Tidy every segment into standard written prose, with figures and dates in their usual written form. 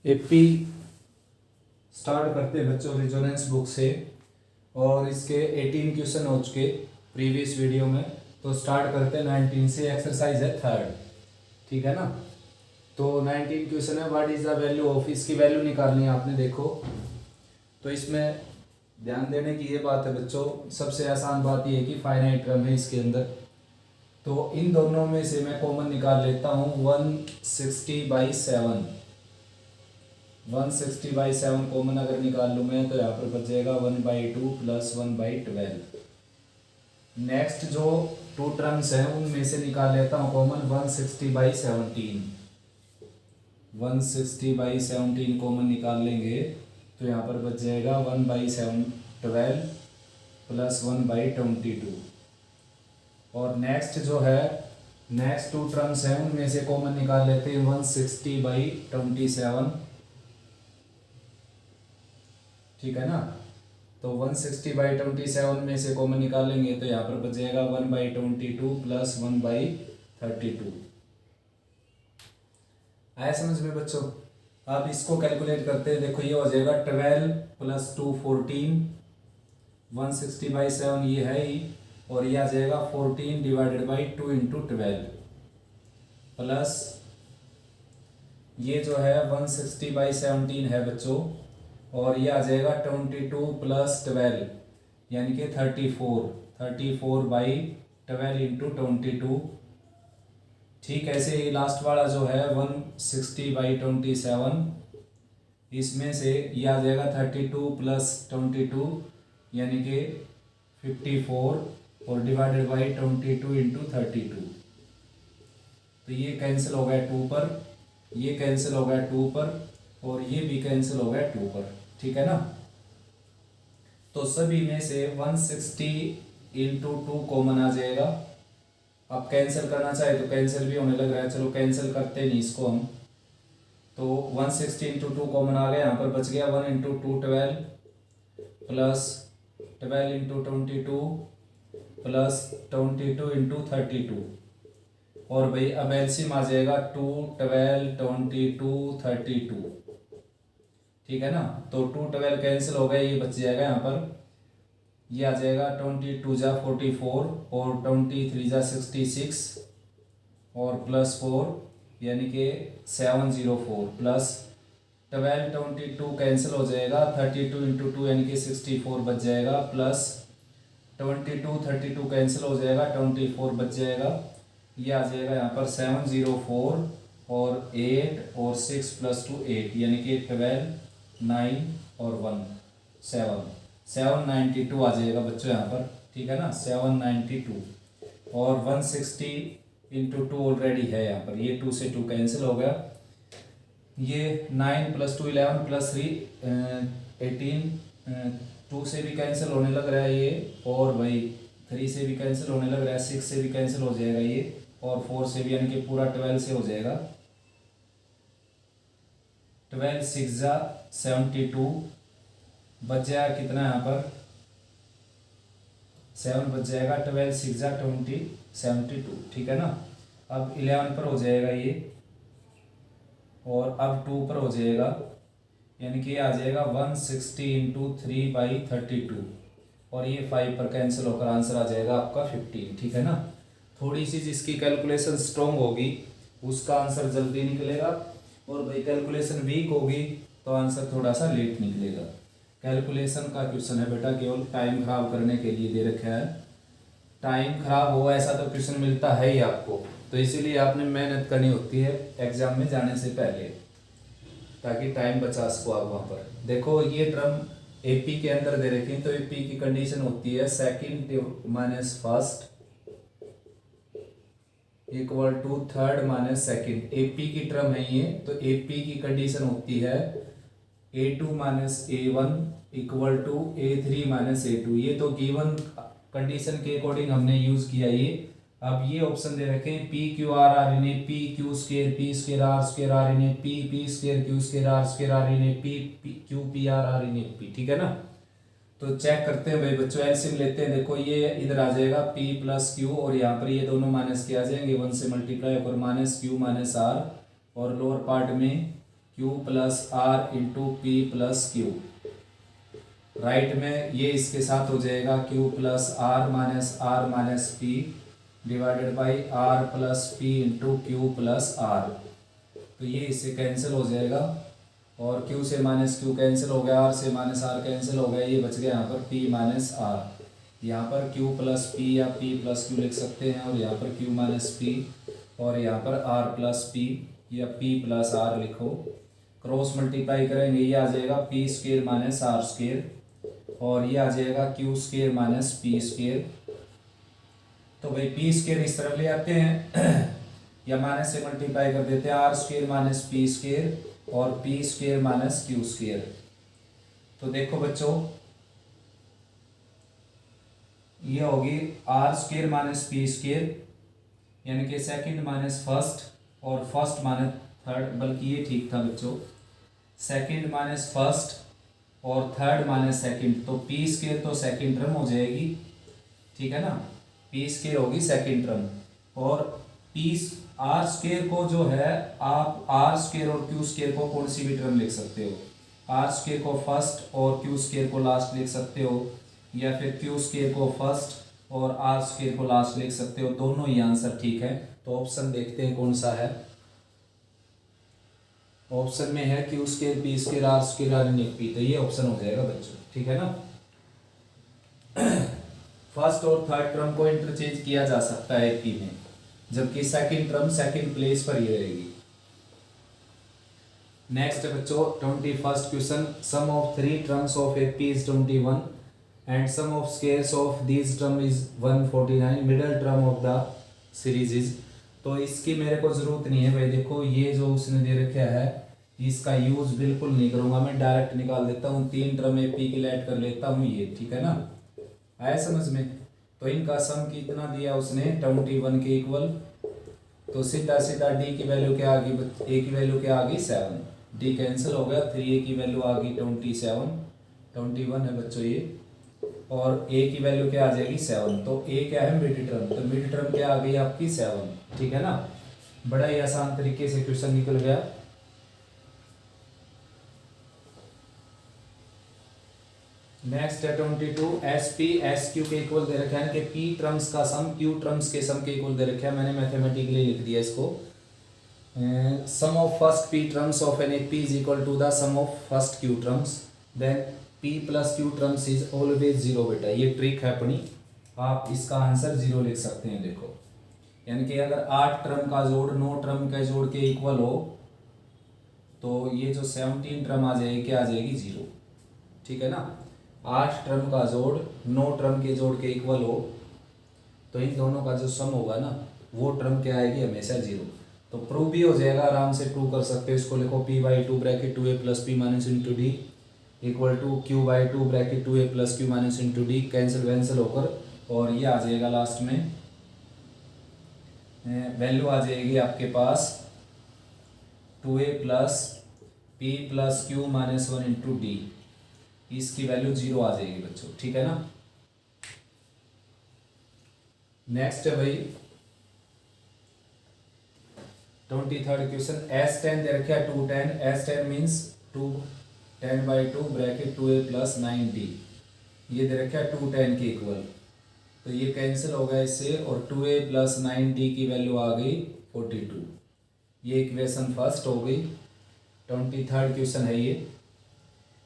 AP start करते हैं बच्चों रेजोनेंस बुक से। और इसके 18 क्वेश्चन हो चुके प्रीवियस वीडियो में। तो स्टार्ट करते हैं 19 से। एक्सरसाइज है थर्ड, ठीक है ना। तो 19 क्वेश्चन है, what is the value of, इसकी वैल्यू निकालनी है आपने। देखो तो इसमें ध्यान देने की ये बात है बच्चों, सबसे आसान बात ये है कि फाइनाइट टर्म है इसके अंदर। तो इन दोनों में से मैं कॉमन निकाल लेता हूँ 160/7। 160/7 कॉमन अगर निकाल लूँ मैं तो यहाँ पर बच जाएगा 1/2 + 1/12। नेक्स्ट जो टू टर्म्स हैं उनमें से निकाल लेता हूँ कॉमन 160/17। 160/17 कॉमन निकाल लेंगे तो यहाँ पर बच जाएगा 1/7 + 1/22। और नेक्स्ट जो है नेक्स्ट टू टर्म्स हैं उनमें से कॉमन निकाल लेते हैं 160/27, ठीक है ना। तो 160/27 में से कॉमन निकालेंगे तो यहाँ पर बच जाएगा 1/22 + 1/32। आया समझ में बच्चों। अब इसको कैलकुलेट करते हैं। देखो ये हो जाएगा 12 + 2 14। 160/7 ये है ही, और ये आ जाएगा 14/2 × 12 प्लस ये जो है 160/17 है बच्चों, और ये आ जाएगा 22 + 12 यानी कि 34। 34/12 × 22। ठीक ऐसे ही लास्ट वाला जो है 160/27, इसमें से ये आ जाएगा 32 + 22 यानी कि 54 और /22 × 32। तो ये कैंसिल हो गया 2 पर, ये कैंसिल हो गया 2 पर, और ये भी कैंसिल हो गया 2 पर, ठीक है ना। तो सभी में से 160 × 2 कॉमन आ जाएगा। अब कैंसिल करना चाहे तो कैंसिल भी होने लग रहा है, चलो कैंसिल करते नहीं इसको हम। तो 160 × 2 कॉमन आ गया, यहाँ पर बच गया 1 × 2 12 प्लस 12 × 22 प्लस 22 × 32। और भाई अब एलसीएम आ जाएगा 2 12 22 32, ठीक है ना। तो 2 12 कैंसिल हो गया, ये बच जाएगा यहाँ पर। ये आ जाएगा 22 × 44 और 23 × 66 और +4 यानी कि 704 प्लस 12 22 कैंसिल हो जाएगा, 32 × 2 यानी कि 64 बच जाएगा, प्लस 22 32 कैंसिल हो जाएगा, 24 बच जाएगा। ये आ जाएगा यहाँ पर 704 और 8 और 6 + 2 8 यानी कि 12 9 और 1 7 792 आ जाएगा बच्चों यहाँ पर, ठीक है ना। 792 और 160 × 2 ऑलरेडी है यहाँ पर, ये 2 से 2 कैंसिल हो गया। ये 9 + 2 11 + 3 18 2 से भी कैंसिल होने लग रहा है ये, और भाई 3 से भी कैंसिल होने लग रहा है, 6 से भी कैंसिल हो जाएगा ये, और 4 से भी, यानी कि पूरा 12 से हो जाएगा। 12 6 × 72 बच जाएगा कितना यहाँ पर 7 बच जाएगा। 12 6 × 20 72, ठीक है ना। अब 11 पर हो जाएगा ये, और अब 2 पर हो जाएगा, यानी कि आ जाएगा 160 × 3/32, और ये 5 पर कैंसिल होकर आंसर आ जाएगा आपका 15, ठीक है ना। थोड़ी सी जिसकी कैलकुलेशन स्ट्रॉन्ग होगी उसका आंसर जल्दी निकलेगा, और भाई कैलकुलेशन वीक होगी तो आंसर थोड़ा सा लेट निकलेगा। कैलकुलेशन का क्वेश्चन है बेटा, केवल टाइम खराब करने के लिए दे रखा है। टाइम खराब हो ऐसा तो क्वेश्चन मिलता है ही आपको, तो इसीलिए आपने मेहनत करनी होती है एग्जाम में जाने से पहले, ताकि टाइम बचा सको आप वहाँ पर। देखो ये टर्म एपी के अंदर दे रखी है, तो एपी की कंडीशन होती है second - first = third - second. AP की टर्म है ये, तो एपी की कंडीशन होती है A2 - A1 = A3 - A2। ये तो गिवन कंडीशन के अकॉर्डिंग हमने यूज किया ये। अब ये ऑप्शन दे रखे हैं PQRR इन PQ² P² R इन P² Q² R² इन PQPRR इन P, ठीक है ना। तो चेक करते हैं भाई बच्चों, एलसीएम लेते हैं। देखो ये इधर आ जाएगा P + Q, और यहाँ पर ये दोनों माइनस के आ जाएंगे, 1 से मल्टीप्लाई होकर -Q - R, और लोअर पार्ट में Q Q plus R into P plus Q. Right में ये इसके साथ हो जाएगा Q plus R minus P divided by R plus P into Q plus R. तो ये इससे कैंसिल हो जाएगा और q से माइनस क्यू कैंसिल हो गया, r से माइनस r कैंसिल हो गया, ये बच गया यहाँ पर p माइनस आर। यहाँ पर q प्लस पी या p प्लस क्यू लिख सकते हैं और यहाँ पर q माइनस पी और यहाँ पर r प्लस पी या p प्लस r लिखो। क्रॉस मल्टीप्लाई करेंगे ये आ जाएगा p square minus r square और ये आ जाएगा q square minus p square. तो भाई p स्क्वेयर इस तरफ ले आते हैं या माइनस से मल्टीप्लाई कर देते हैं, R square minus P square और P square minus Q square. तो देखो बच्चों ये होगी R square minus P square यानी कि सेकंड माइनस फर्स्ट और फर्स्ट माइनस थर्ड, बल्कि ये ठीक था बच्चों, सेकंड माइनस फर्स्ट और थर्ड माइनस सेकंड। तो पी स्क्वेयर तो सेकंड टर्म हो जाएगी, ठीक है ना, पी स्क्वेयर होगी सेकंड टर्म और पी आर स्क्वेयर को जो है आप आर स्क्वेयर और क्यू स्क्वेयर को कौन सी भी टर्म लिख सकते हो, आर स्क्वेयर को फर्स्ट और क्यू स्क्वेयर को लास्ट लिख सकते हो या फिर क्यू स्क्वेयर को फर्स्ट और आर स्क्वेयर को लास्ट लिख सकते हो, दोनों ही आंसर ठीक है। तो ऑप्शन देखते हैं कौन सा है। ऑप्शन में है Q square P square R square R in P, तो ये ऑप्शन हो जाएगा बच्चों, ठीक है ना। फर्स्ट और थर्ड टर्म को इंटरचेंज किया जा सकता है पी में, जबकि सेकंड टर्म सेकंड प्लेस पर ही रहेगी। नेक्स्ट बच्चों 21st question, sum of three terms of A P is 21 and sum of squares of this term is 149, middle term of the series is. तो इसकी मेरे को जरूरत नहीं है भाई, देखो ये जो उसने दे रखा है इसका यूज बिल्कुल नहीं करूंगा, मैं डायरेक्ट निकाल देता हूँ, तीन टर्म ए पी की ऐड कर लेता हूँ ये, ठीक है ना, आया समझ में। तो इनका सम कितना दिया उसने 21 के इक्वल, तो सीधा सीधा डी की वैल्यू क्या आ गई, ए की वैल्यू क्या आ गई 7, डी कैंसिल हो गया, 3a की वैल्यू आ गई 27, 21 है बच्चों ये, और a की वैल्यू क्या आ जाएगी 7। तो a क्या है मिड टर्म, तो मिड टर्म क्या आ गई आपकी 7, ठीक है ना। बड़ा ही आसान तरीके से क्वेश्चन निकल गया। नेक्स्ट है 22, एस पी एस क्यू के इक्वल दे रखा है कि पी टर्म्स का सम क्यू टर्म्स के सम के इक्वल दे रखा है, मैंने मैथमेटिकली लिख दिया इसको। Sum of first P terms of an A P is equal to the sum of first Q terms, then P plus Q terms is always zero. बेटा ये ट्रिक है अपनी, आप इसका आंसर जीरो लिख सकते हैं। देखो यानी कि अगर 8 टर्म का जोड़ 9 टर्म के जोड़ के इक्वल हो तो ये जो 17 टर्म आ जाएगी क्या आ जाएगी जीरो, ठीक है ना। 8 टर्म का जोड़ 9 टर्म के जोड़ के इक्वल हो तो इन दोनों का जो सम होगा ना वो टर्म क्या आएगी हमेशा जीरो। तो प्रूव भी हो जाएगा, आराम से प्रूव कर सकते हो इसको। लिखो p/2 bracket 2a plus p minus into D equal to q/2 bracket 2a plus q minus into D, cancel वैंसिल होकर और ये आ जाएगा लास्ट में वैल्यू आ जाएगी आपके पास 2a plus p plus q minus 1 into D, इसकी वैल्यू जीरो आ जाएगी बच्चों, ठीक है ना। नेक्स्ट है भाई 23rd क्वेश्चन, S10 दे रखा है 210, S10 means 210/2 bracket 2a plus 9d, ये दे रखा है 210 के इक्वल, तो ये कैंसिल हो गया इससे और 2a प्लस 9d की वैल्यू आ गई 42। ये इक्वेशन फर्स्ट हो गई। 23rd क्वेश्चन है ये,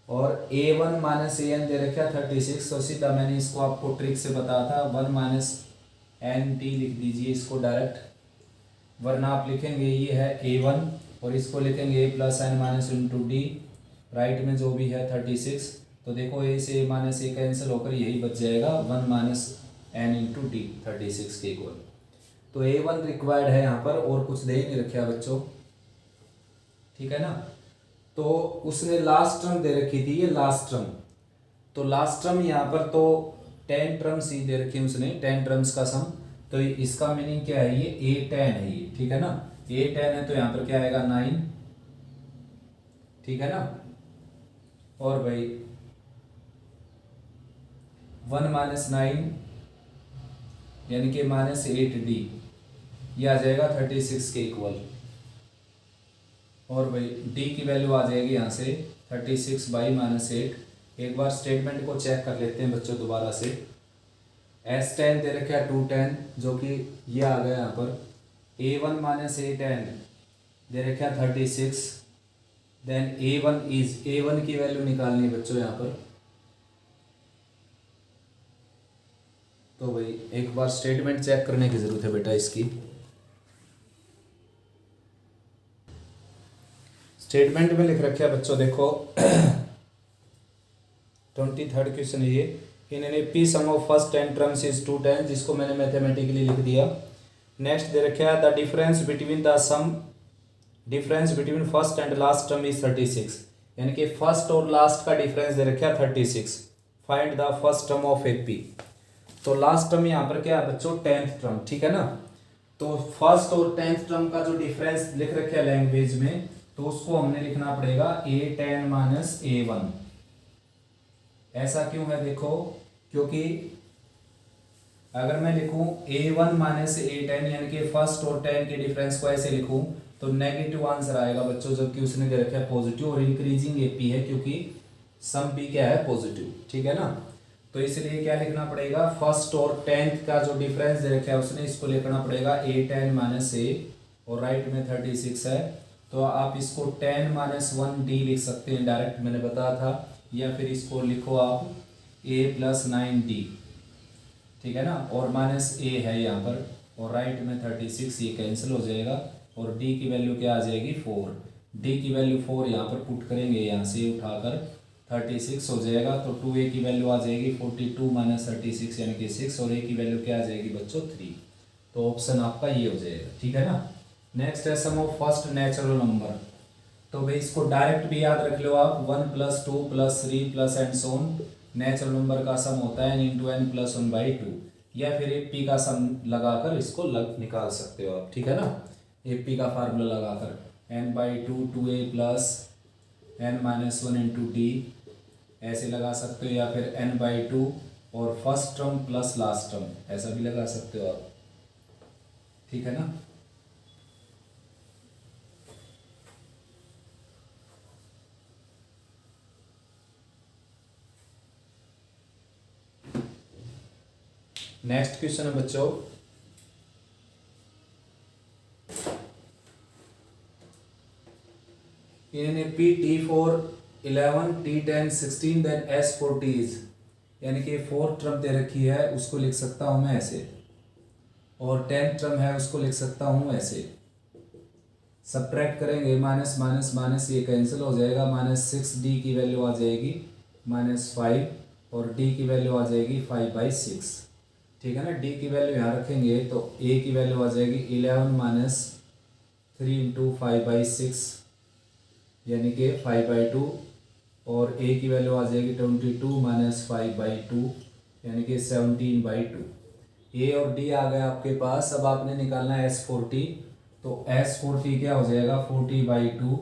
और a1 माइनस an दे रखा 36, तो सीधा मैंने इसको आपको ट्रिक से बताया था 1 माइनस nt लिख दीजिए इसको डायरेक्ट, वरना आप लिखेंगे ये है a1 और इसको लिखेंगे a plus N minus into D, right में जो भी है 36, तो देखो a से a माइनस a कैंसिल होकर यही बच जाएगा 1 माइनस एन इंटू डी 36 के इक्वल। तो a1 रिक्वायर्ड है यहाँ पर और कुछ दे ही नहीं रखा बच्चों, ठीक है ना। तो उसने लास्ट टर्म दे रखी थी ये लास्ट टर्म, तो लास्ट टर्म यहाँ पर तो 10 टर्म्स ही दे रखी उसने, 10 टर्म्स का सम, तो इसका मीनिंग क्या है ये a10 है ये, ठीक है ना। a10 है तो यहाँ पर क्या आएगा 9, ठीक है ना। और भाई 1 माइनस 9 यानी कि माइनस 8d, ये आ जाएगा 36 के इक्वल। और भाई डी की वैल्यू आ जाएगी यहाँ से 36/-8। एक बार स्टेटमेंट को चेक कर लेते हैं बच्चों दोबारा से। S10 दे रखा है 210, जो कि ये आ गया यहाँ पर। A1 - A10 दे रखा है 36। देन A1 की वैल्यू निकालनी है बच्चों यहाँ पर। तो भाई एक बार स्टेटमेंट चेक करने की ज़रूरत है बेटा इसकी। स्टेटमेंट में लिख रखा है बच्चों, देखो 23rd क्वेश्चन है ये। In an AP sum of first 10 terms is 210, जिसको मैंने मैथमेटिकली लिख दिया। नेक्स्ट दे रखा है the difference between first and last term is 36, यानी कि फर्स्ट और लास्ट का डिफरेंस दे रखा है 36। Find the first term of AP। तो लास्ट टर्म यहाँ पर क्या है बच्चों, 10th टर्म, ठीक है ना। तो फर्स्ट और 10th टर्म का जो डिफरेंस लिख रखा है लैंग्वेज में, तो उसको हमने लिखना पड़ेगा A10 - A1। ऐसा क्यों है देखो, क्योंकि अगर मैं लिखूं A1 - A10 यानी कि फर्स्ट और 10 के डिफरेंस को ऐसे लिखूं तो नेगेटिव आंसर आएगा बच्चों, जबकि उसने दे रखा है पॉजिटिव, और इंक्रीजिंग AP है क्योंकि सम भी क्या है, पॉजिटिव, ठीक है ना। तो इसलिए क्या लिखना पड़ेगा, फर्स्ट और 10th का जो डिफरेंस दे रखा है उसने, इसको लिखना पड़ेगा A10 - A, और राइट में 36 है। तो आप इसको 10 - 1D लिख सकते हैं डायरेक्ट, मैंने बताया था, या फिर इसको लिखो आप A + 9D, ठीक है ना। और -A है यहाँ पर, और राइट में 36, ये कैंसिल हो जाएगा, और D की वैल्यू क्या आ जाएगी, 4। D की वैल्यू 4 यहाँ पर पुट करेंगे, यहाँ से उठाकर 36 हो जाएगा। तो 2A की वैल्यू आ जाएगी 42 - 36 यानी कि 6, और A की वैल्यू क्या आ जाएगी बच्चों, 3। तो ऑप्शन आपका ये हो जाएगा, ठीक है ना। नेक्स्ट है सम ऑफ फर्स्ट नेचुरल नंबर। तो भाई इसको डायरेक्ट भी याद रख लो आप, 1 + 2 + 3 + and so on. Natural number का सम होता है n × n + 1/2, या फिर AP का सम लगाकर इसको निकाल सकते हो आप, ठीक है ना। AP का फार्मूला लगाकर n/2 2A + n - 1 × D ऐसे लगा सकते हो, या फिर n/2 और first term plus last term ऐसा भी लगा सकते हो आप, ठीक है ना। नेक्स्ट क्वेश्चन है बच्चों, इन AP T4 11 T10 16 then S40 is, यानी कि 4th टर्म दे रखी है, उसको लिख सकता हूं मैं ऐसे, और 10th टर्म है उसको लिख सकता हूं ऐसे। सब्ट्रैक्ट करेंगे, माइनस माइनस माइनस ये कैंसिल हो जाएगा, -6D की वैल्यू आ जाएगी -5, और D की वैल्यू आ जाएगी 5/6, ठीक है ना। D की वैल्यू यहाँ रखेंगे तो A की वैल्यू आ जाएगी 11 - 3 × 5/6 यानी कि 5/2, और A की वैल्यू आ जाएगी 22 - 5/2 यानी कि 17/2। A और D आ गया आपके पास। अब आपने निकालना है S40, तो S40 क्या हो जाएगा, 40/2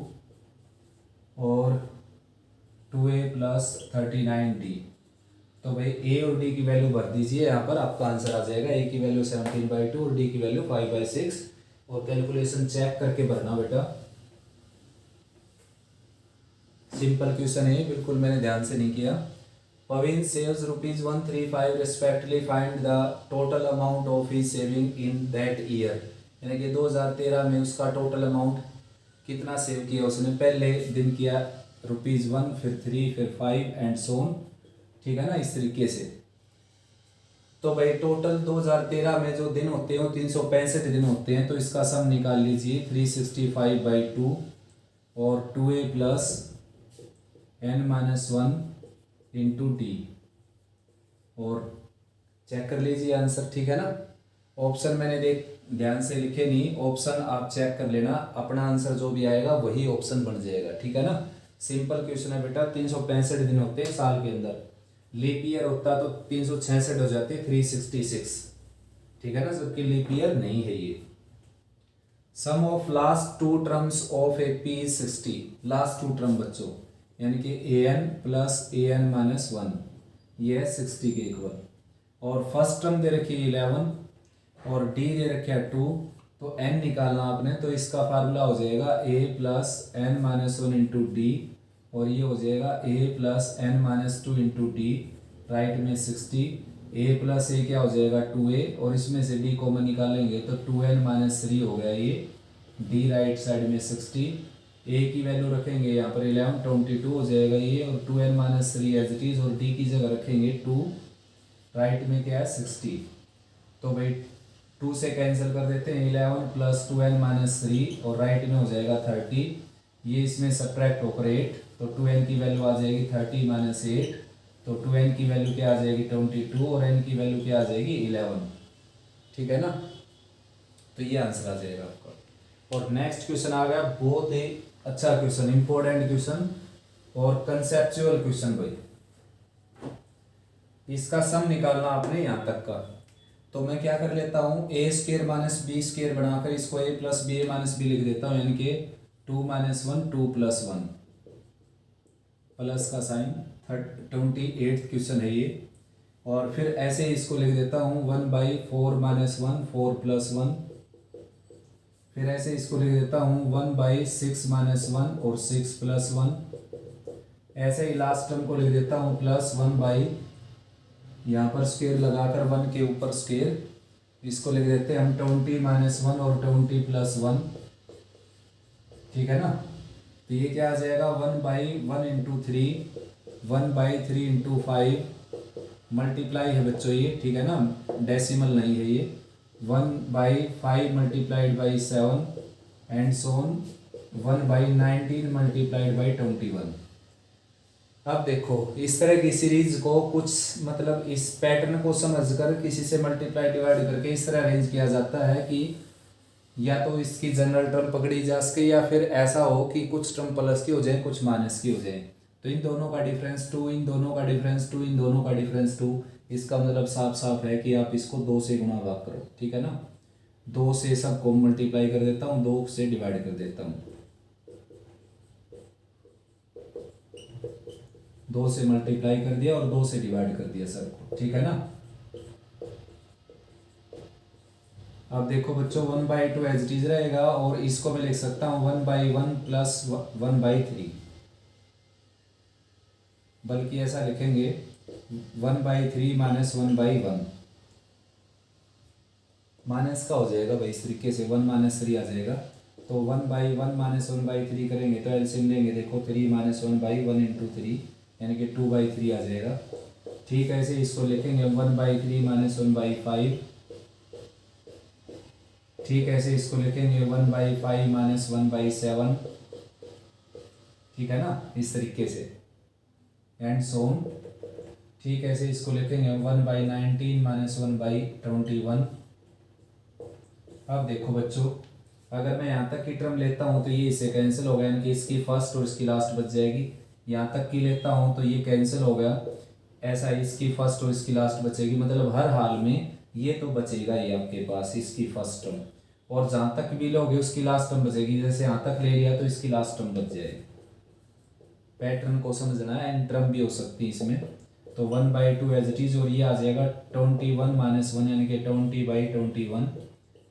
और 2A + 39D। तो भाई A और D की वैल्यू भर दीजिए यहाँ पर, आपका आंसर आ जाएगा। A की वैल्यू 17/2 और D की वैल्यू 5/6, और कैलकुलेशन चेक करके भरना बेटा। सिंपल क्वेश्चन है, बिल्कुल मैंने ध्यान से नहीं किया। पवीन saves ₹135 respectively, find the total amount of his saving in that year, यानी कि 2013 में उसका टोटल अमाउंट कितना सेव किया उसने। पहले दिन किया ₹1, फिर 3, फिर 5 एंड सो ऑन, ठीक है ना, इस तरीके से। तो भाई टोटल 2013 में जो दिन होते हैं वो 365 दिन होते हैं, तो इसका सम निकाल लीजिए 365/2 और 2A + n - 1 × D, और चेक कर लीजिए आंसर, ठीक है ना। ऑप्शन मैंने ध्यान से लिखे नहीं, ऑप्शन आप चेक कर लेना, अपना आंसर जो भी आएगा वही ऑप्शन बन जाएगा, ठीक है ना। सिंपल क्वेश्चन है बेटा, 365 दिन होते हैं साल के अंदर, लीप ईयर होता तो 366 हो जाते, 366, ठीक है ना, जबकि लीप ईयर नहीं है ये। Sum of last 2 terms of AP is 60, last 2 term बच्चों, यानी कि AN + AN - 1 ये है 60 के इक्वल, और फर्स्ट टर्म दे रखी है 11 और D दे रखे है 2, तो n निकालना आपने, तो इसका फार्मूला हो जाएगा a plus N minus one into D, और ये हो जाएगा a plus N minus two into D, right में 60, a प्लस ए क्या हो जाएगा 2a, और इसमें से d कॉमन निकालेंगे तो 2n माइनस थ्री हो गया ये, d राइट साइड में 60, a की वैल्यू रखेंगे यहाँ पर 11, 22 हो जाएगा ये, और 2n minus three as it is, और d की जगह रखेंगे 2, राइट में क्या है 60। तो भाई 2 से कैंसिल कर देते हैं, 11 प्लस 2n माइनस थ्री, और राइट में हो जाएगा 30, ये इसमें सब्ट्रैक्ट होकर 8, तो 2n की वैल्यू आ जाएगी 30 माइनस 8, तो 2n की वैल्यू क्या आ जाएगी 22, और n की वैल्यू क्या आ जाएगी 11, ठीक है ना। तो ये आंसर आ जाएगा आपका। और नेक्स्ट क्वेश्चन आ गया, बहुत ही अच्छा क्वेश्चन, इंपॉर्टेंट क्वेश्चन और कंसेप्चुअल क्वेश्चन भाई। इसका सम निकालना आपने यहाँ तक का, तो मैं क्या कर लेता हूँ, A square minus B square बनाकर इसको a plus B A minus B लिख देता हूँ, यानी कि 2 minus one 2 plus one, plus का साइन, 28th क्वेश्चन है ये। और फिर ऐसे इसको लिख देता हूँ 1/4 माइनस वन 4 प्लस वन, फिर ऐसे इसको लिख देता हूँ 1/6 माइनस वन और 6 प्लस वन, ऐसे ही लास्ट टर्म को लिख देता हूँ प्लस 1 यहाँ पर स्क्वायर लगाकर 1 के ऊपर स्क्वायर, इसको लिख देते हैं हम 20 माइनस वन और 20 प्लस वन, ठीक है ना। तो ये क्या आ जाएगा 1/1 इंटू 3, 1/3 इंटू 5, मल्टीप्लाई है बच्चों ये, ठीक है ना, डेसिमल नहीं है ये, 1/5 multiplied by 7 and so on 1/19 multiplied by 21। अब देखो इस तरह की सीरीज को कुछ मतलब इस पैटर्न को समझकर किसी से मल्टीप्लाई डिवाइड करके इस तरह अरेंज किया जाता है कि या तो इसकी जनरल टर्म पकड़ी जा सके, या फिर ऐसा हो कि कुछ टर्म प्लस की हो जाए कुछ माइनस की हो जाए, तो इन दोनों का डिफरेंस 2, इन दोनों का डिफरेंस 2, इन दोनों का डिफरेंस 2, इसका मतलब साफ साफ है कि आप इसको 2 से गुणा भाग करो, ठीक है ना। 2 से सबको मल्टीप्लाई कर देता हूँ, 2 से डिवाइड कर देता हूँ, 2 से मल्टीप्लाई कर दिया और 2 से डिवाइड कर दिया सबको, ठीक है ना। अब देखो बच्चों 1/2 एज इट इज रहेगा, और इसको मैं लिख सकता हूँ 1/1 प्लस 1/3, बल्कि ऐसा लिखेंगे 1/3 माइनस 1/1, माइनस का हो जाएगा भाई इस तरीके से, 1 माइनस 3 आ जाएगा, तो 1/1 माइनस 1/3 करेंगे तो एलसीएम लेंगे, देखो 3 माइनस 1/1 इंटू 3 यानी कि 2/3 आ जाएगा, ठीक है। ऐसे इसको लिखेंगे 1/3 माइनस 1/5, ठीक है। ऐसे इसको लिखेंगे 1/5 माइनस 1/7, ठीक है ना, इस तरीके से एंड सोन, ठीक है। ऐसे इसको लिखेंगे 1/19 माइनस 1/21। अब देखो बच्चों अगर मैं यहाँ तक की टर्म लेता हूँ तो ये इससे कैंसिल हो गया, यानी कि इसकी फर्स्ट और इसकी लास्ट बच जाएगी। यहाँ तक की लेता हूँ तो ये कैंसिल हो गया, ऐसा इसकी फर्स्ट और इसकी लास्ट बचेगी, मतलब हर हाल में ये तो बचेगा ही आपके पास इसकी फर्स्ट टर्म, और जहाँ तक भी लोगे उसकी लास्ट टर्म बचेगी, जैसे यहाँ तक ले लिया तो इसकी लास्ट टर्म बच जाएगी। पैटर्न को समझना है, एंड टर्म भी हो सकती है इसमें, तो 1/2 एज इट इज, और ये आ जाएगा 21 माइनस 1 यानी कि 20/21,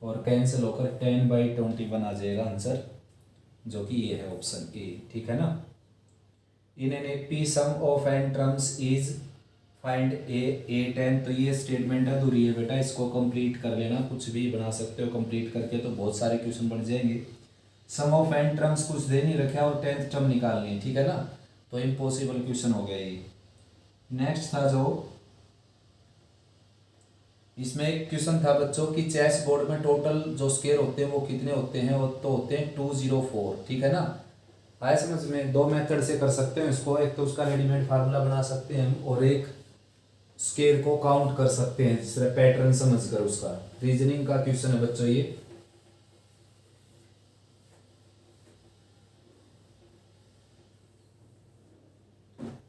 और कैंसिल होकर 10/21 आ जाएगा आंसर, जो कि ये है ऑप्शन ए, ठीक है ना। In an AP sum of N terms is find A 8 N, तो ये स्टेटमेंट अधूरी है बेटा, इसको कंप्लीट कर लेना, कुछ भी बना सकते हो कंप्लीट करके, तो बहुत सारे क्वेश्चन बन जाएंगे। सम ऑफ एन टर्म्स कुछ दे नहीं रखा और 10th टर्म निकालनी है, ठीक है ना, तो इम्पॉसिबल क्वेश्चन हो गया ये। नेक्स्ट था जो इसमें एक क्वेश्चन था बच्चों कि चेस बोर्ड में टोटल जो स्क्वायर होते हैं वो कितने होते हैं, वो तो होते हैं 204, ठीक है ना। आए समझ में, 2 मेथड से कर सकते हैं इसको, एक तो उसका रेडीमेड फार्मूला बना सकते हैं हम, और एक स्क्वायर को काउंट कर सकते हैं जिससे पैटर्न समझकर, उसका रीजनिंग का क्वेश्चन है बच्चों ये।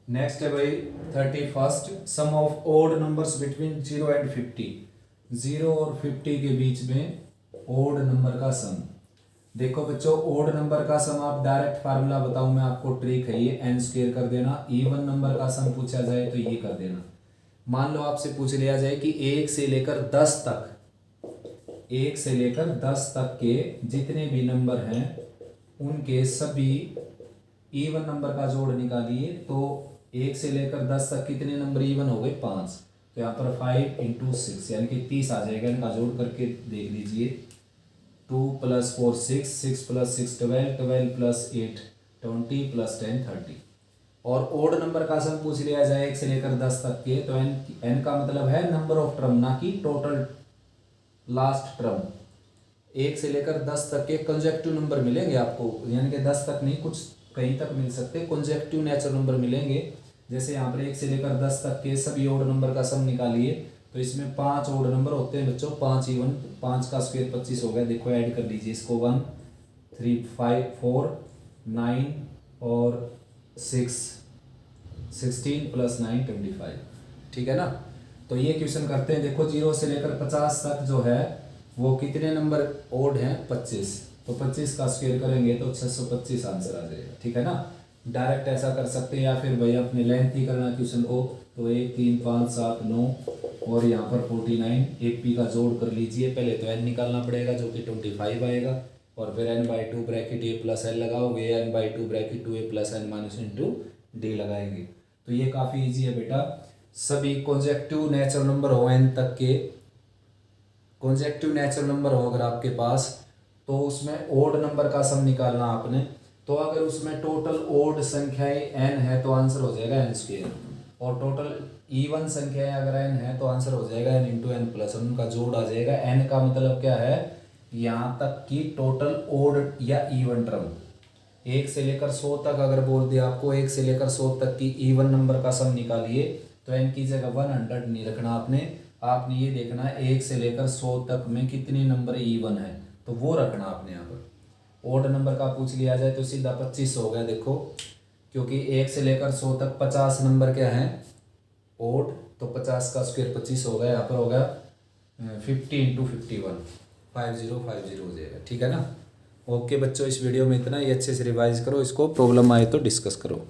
नेक्स्ट है भाई 31st, sum of odd numbers between 0 and 50, 0 और 50 के बीच में ओड नंबर का सम। देखो बच्चों ओड नंबर का सम आप डायरेक्ट फार्मूला बताऊं मैं आपको, ट्रिक है ये, n स्क्वायर कर देना। इवन नंबर का सम पूछा जाए तो ये कर देना। मान लो आपसे पूछ लिया जाए कि 1 से लेकर 10 तक 1 से लेकर 10 तक के जितने भी नंबर हैं उनके सभी इवन नंबर का जोड़ निकालिए। तो 1 से लेकर 10 तक कितने नंबर इवन हो गए? 5। तो यहाँ पर 5 × 6 यानी कि 30 आ जाएगा। इनका जोड़ करके देख लीजिए। 2 + 4 6, 6 + 6 12, 12 + 8 20 + 10 30। और ओड नंबर का सम पूछ लिया जाए 1 से लेकर 10 तक के, तो n का मतलब है नंबर ऑफ टर्म, ना कि टोटल लास्ट टर्म। 1 से लेकर 10 तक के कंजेक्टिव नंबर मिलेंगे आपको, यानी कि 10 तक नहीं, कुछ कहीं तक मिल सकते, कंजेक्टिव नेचुरल नंबर मिलेंगे। जैसे यहाँ पर 1 से लेकर 10 तक के सभी ओड नंबर का सम निकालिए, तो इसमें 5 ओड नंबर होते हैं बच्चों, 5 इवन, 5 का स्क्वायर 25 हो गया। देखो ऐड कर लीजिए इसको, 1 3 5 4 9 और 6 16 + 9 25। ठीक है ना। तो ये क्वेश्चन करते हैं। देखो 0 से लेकर 50 तक जो है वो कितने नंबर ओड हैं? 25। तो 25 का स्क्वायर करेंगे तो 625 आंसर आ जाएगा। ठीक है ना। डायरेक्ट ऐसा कर सकते हैं, या फिर भैया अपने लेंथ ही करना क्वेश्चन को, तो 1 3 5 7 9 और यहाँ पर 49, एक पी का जोड़ कर लीजिए। पहले तो n निकालना पड़ेगा जो कि 25 आएगा, और फिर n/2 ब्रैकेट a + l लगाओगे, n/2 bracket 2a + n - d लगाएंगे। तो ये काफ़ी इजी है बेटा। सभी कॉन्जेक्टिव नेचुरल नंबर हो n तक के, कॉन्जेक्टिव नेचुरल नंबर हो अगर आपके पास, तो उसमें ओड नंबर का सम निकालना आपने। तो अगर उसमें टोटल ओड संख्याएं n है तो आंसर हो जाएगा n², और टोटल इवन संख्याएं अगर n है तो आंसर हो जाएगा n × n+, उनका जोड़ आ जाएगा। n का मतलब क्या है? यहाँ तक कि टोटल ओड या इवन टर्म। 1 से लेकर 100 तक अगर बोल दिया आपको, 1 से लेकर 100 तक की इवन नंबर का सम निकालिए, तो n की जगह 100 नहीं रखना आपने ये देखना है 1 से लेकर 100 तक में कितने नंबर इवन है, तो वो रखना आपने। यहाँ पर ओड नंबर का पूछ लिया जाए तो सीधा 25 हो गया। देखो क्योंकि 1 से लेकर 100 तक 50 नंबर क्या हैं? ओड। तो 50 का स्क्वायर 25 हो गया। यहाँ पर हो गया 50 × 51, 5050 हो जाएगा। ठीक है ना। ओके बच्चों, इस वीडियो में इतना ही। अच्छे से रिवाइज करो इसको, प्रॉब्लम आए तो डिस्कस करो।